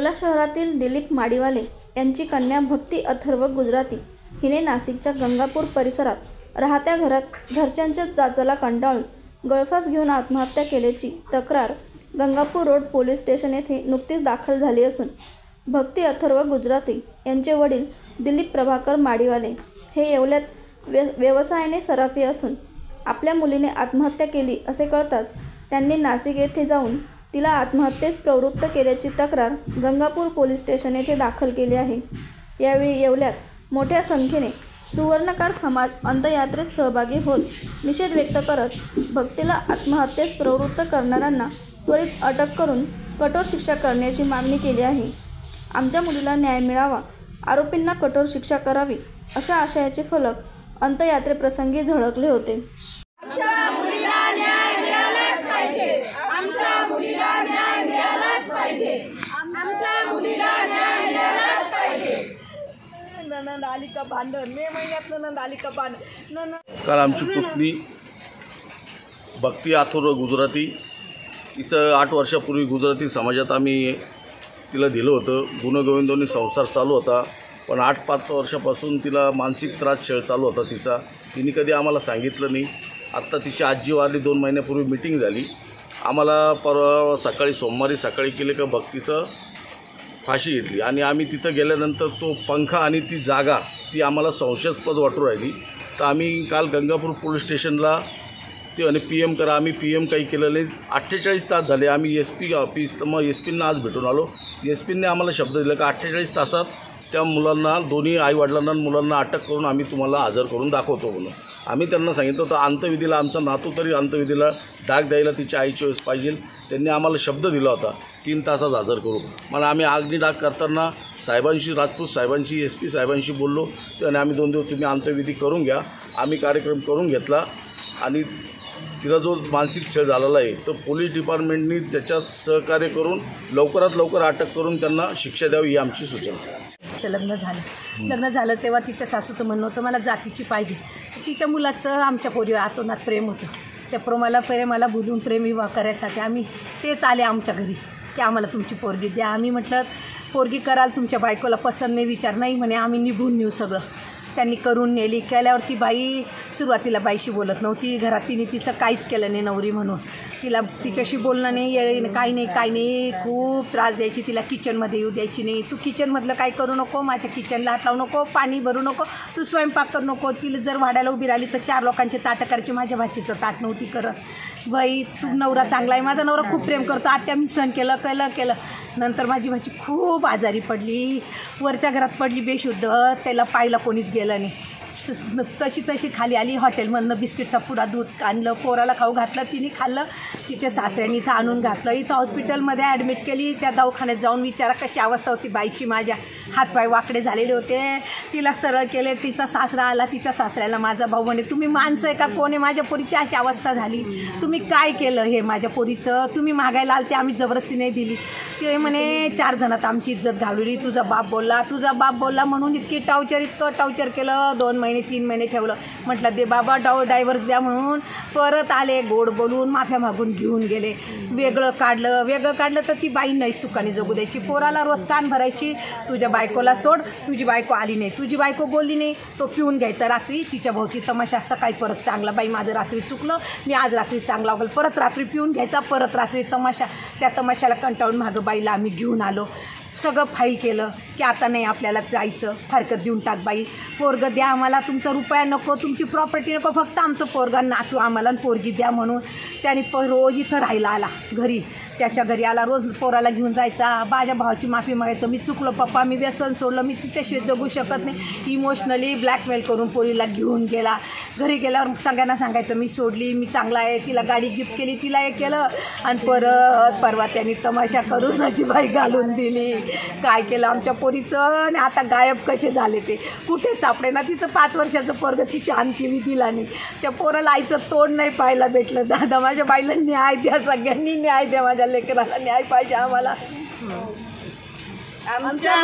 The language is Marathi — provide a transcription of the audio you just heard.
येवला शहरातील दिलीप माडीवाले यांची कन्या भक्ती अथर्व गुजराती हिने नाशिकच्या गंगापूर परिसरात राहत्या घरात घरच्यांच्या जाचाला कंटाळून गळफास घेऊन आत्महत्या केल्याची तक्रार गंगापूर रोड पोलीस स्टेशन येथे नुकतीच दाखल झाली असून भक्ती अथर्व गुजराती यांचे वडील दिलीप प्रभाकर माडीवाले हे येवल्यात व्यवसायाने सराफी असून आपल्या मुलीने आत्महत्या केली असे कळताच त्यांनी नाशिक येथे जाऊन तिला आत्महत्येस प्रवृत्त केल्याची तक्रार गंगापूर पोलीस स्टेशन येथे दाखल केली आहे। यावेळी येवल्यात मोठ्या संख्येने सुवर्णकार समाज अंत्ययात्रेत सहभागी होत निषेध व्यक्त करत भक्तीला आत्महत्येस प्रवृत्त करणाऱ्यांना त्वरित अटक करून कठोर शिक्षा करण्याची मागणी केली आहे। आमच्या मुलीला न्याय मिळावा, आरोपींना कठोर शिक्षा करावी अशा आशयाचे फलक अंत्ययात्रेप्रसंगी झळकले होते। काल आमची पुतणी भक्ती अथर्व गुजराती हिचं 8 वर्षापूर्वी गुजराती समाजात आम्ही तिला दिलं होतं। गुणगोविंदाने संसार चालू होता, पण 8-5 वर्षापासून तिला मानसिक त्रास छळ चालू होता तिचा। तिने कधी आम्हाला सांगितलं नाही। आत्ता तिची आजी वारली 2 महिन्यापूर्वी मीटिंग झाली। आम्हाला परवा सकाळी सोमवारी सकाळी केले का भक्तीचं फाशी घेतली आणि आम्ही तिथं गेल्यानंतर तो पंखा आणि ती जागा ती आम्हाला संशयास्पद वाटू राहिली। तर आम्ही काल गंगापूर पोलीस स्टेशनला ते आणि PM करा, आम्ही PM काही केलं नाही। 48 तास झाले आम्ही SP ऑफिस, तर मग SPंना आज भेटून आलो। SPंनी आम्हाला शब्द दिला की 48 तासात त्या मुलांना, दोन्ही आईवडिलांना मुलांना अटक करून आम्ही तुम्हाला हजर करून दाखवतो म्हणून। आम्ही त्यांना सांगितलं होतं अंतविधीला आमचा नातू तरी अंतविधीला डाग द्यायला तिच्या आईची वेळेस पाहिजे। त्यांनी आम्हाला शब्द दिला होता 3 तासात हजर करू। मला आम्ही अग्निडाग करताना साहेबांशी, राजपूत साहेबांशी, SP साहेबांशी बोललो। त्याने आम्ही 2 दिवस तुम्ही अंतविधी करून घ्या। आम्ही कार्यक्रम करून घेतला आणि तिला जो मानसिक छळ झालेला आहे तर पोलीस डिपार्टमेंटनी त्याच्यात सहकार्य करून लवकरात लवकर अटक करून त्यांना शिक्षा द्यावी ही आमची सूचना। लग्न झालं तेव्हा तिच्या सासूचं म्हणणं होतं मला जातीची पाहिजे। तिच्या मुलाचं आमच्या पोरीवर आतोनात प्रेम होतं। त्या प्रेमाला बोलून प्रेम विवाह करायसाठी आम्ही तेच आले आमच्या घरी की आम्हाला तुमची पोरगी द्या। आम्ही म्हटलं पोरगी कराल, तुमच्या बायकोला पसंत नाही, विचार नाही म्हणे, आम्ही निभून नेऊ सगळं। त्यांनी करून नेली। केल्यावर ती बाई सुरुवातीला बाईशी बोलत नव्हती घरात, तिने तिचं काहीच केलं नाही नवरी म्हणून। तिला तिच्याशी बोलणं नाही, काही नाही, खूप त्रास द्यायची। तिला किचनमध्ये येऊ द्यायची नाही। तू किचनमधलं काय करू नको, माझ्या किचनला हात लावू नको, पाणी भरू नको, तू स्वयंपाक करू नको। तिला जर वाढायला उभी राहिली तर 4 लोकांचे ताटं करायचे, माझ्या भाचीचं ताट नव्हती करत। बाई तू नवरा चांगला आहे, माझा नवरा खूप प्रेम करतो, आत्या मी सहन केलं। नंतर माझी भाची खूप आजारी पडली, वरच्या घरात पडली बेशुद्ध, त्याला पाहायला कोणीच गेलं नाही। तशी खाली आली। हॉटेलमधनं बिस्किटचा पुडा दूध आणलं, पोराला खाऊ घातलं, तिने खाल्लं। तिच्या सासऱ्याने इथं आणून घातलं, इथं हॉस्पिटलमध्ये ॲडमिट केली। त्या दवाखान्यात जाऊन विचारा कशी अवस्था होती बाईची, माझ्या हातपाय वाकडे झालेले होते। तिला सरळ केले। तिचा सासरा आला, तिच्या सासऱ्याला माझा भाऊ म्हणे तुम्ही माणसं आहे का, कोण आहे, माझ्या पोरीची अशी अवस्था झाली, तुम्ही काय केलं हे माझ्या पोरीचं, तुम्ही मागायला आलते, आम्ही जबरदस्ती नाही दिली। ते म्हणे 4 जणात आमची इज्जत घालवली, तुझा बाप बोलला म्हणून इतकं टॉर्चर केलं। 2 महिने 3 महिने ठेवलं। म्हटलं दे बाबा डायव्हर्स द्या म्हणून। परत आले, गोड बोलून माफ्या मागून घेऊन गेले। वेगळं काढलं तर ती बाई नाही सुखाने जगू द्यायची। पोराला रोज कान भरायची, तुझ्या बायकोला सोड, तुझी बायको आली नाही, तुझी बायको बोलली नाही, तो पिऊन घ्यायचा रात्री, तिच्या भोवती तमाशा। सकाळी परत चांगला, बाई माझं रात्री चुकलं, मी आज रात्री चांगला होईल, परत रात्री पिऊन घ्यायचा, परत रात्री तमाशा। त्या तमाशाला कंटाळून मागं बाईला आम्ही घेऊन आलो। सगळं फाईल केलं की आता नाही आपल्याला जायचं, फारकत देऊन टाक बाई, पोरगं द्या आम्हाला, तुमचा रुपया नको, तुमची प्रॉपर्टी नको, फक्त आमचं पोरगं नातू आम्हाला पोरगी द्या म्हणून। त्याने रोज इथं राहायला आला घरी, त्याच्या घरी आला, रोज पोराला घेऊन जायचा। माझ्या भावाची माफी मागायचं, मी चुकलो पप्पा, मी व्यसन सोडलं, मी तिच्याशिवाय जगू शकत नाही। इमोशनली ब्लॅकमेल करून पोरीला घेऊन गेला। घरी गेल्यावर सगळ्यांना सांगायचं मी सोडली, मी चांगला आहे, तिला गाडी गिफ्ट केली, तिला हे केलं, आणि परवा त्यांनी तमाशा करून माझी बाई घालून दिली। काय केलं आमच्या पोरीचं, आणि आता गायब कसे झाले ते कुठे सापडे ना। तिचं 5 वर्षाचं पोरगं तिच्या अंत्यविधीला नाही, त्या पोराला आईचं तोंड नाही पाहायला भेटलं। दादा माझ्या बाईला न्याय द्या, सगळ्यांनी न्याय द्या, माझ्या लेकराला न्याय पाहिजे आम्हाला। आमच्या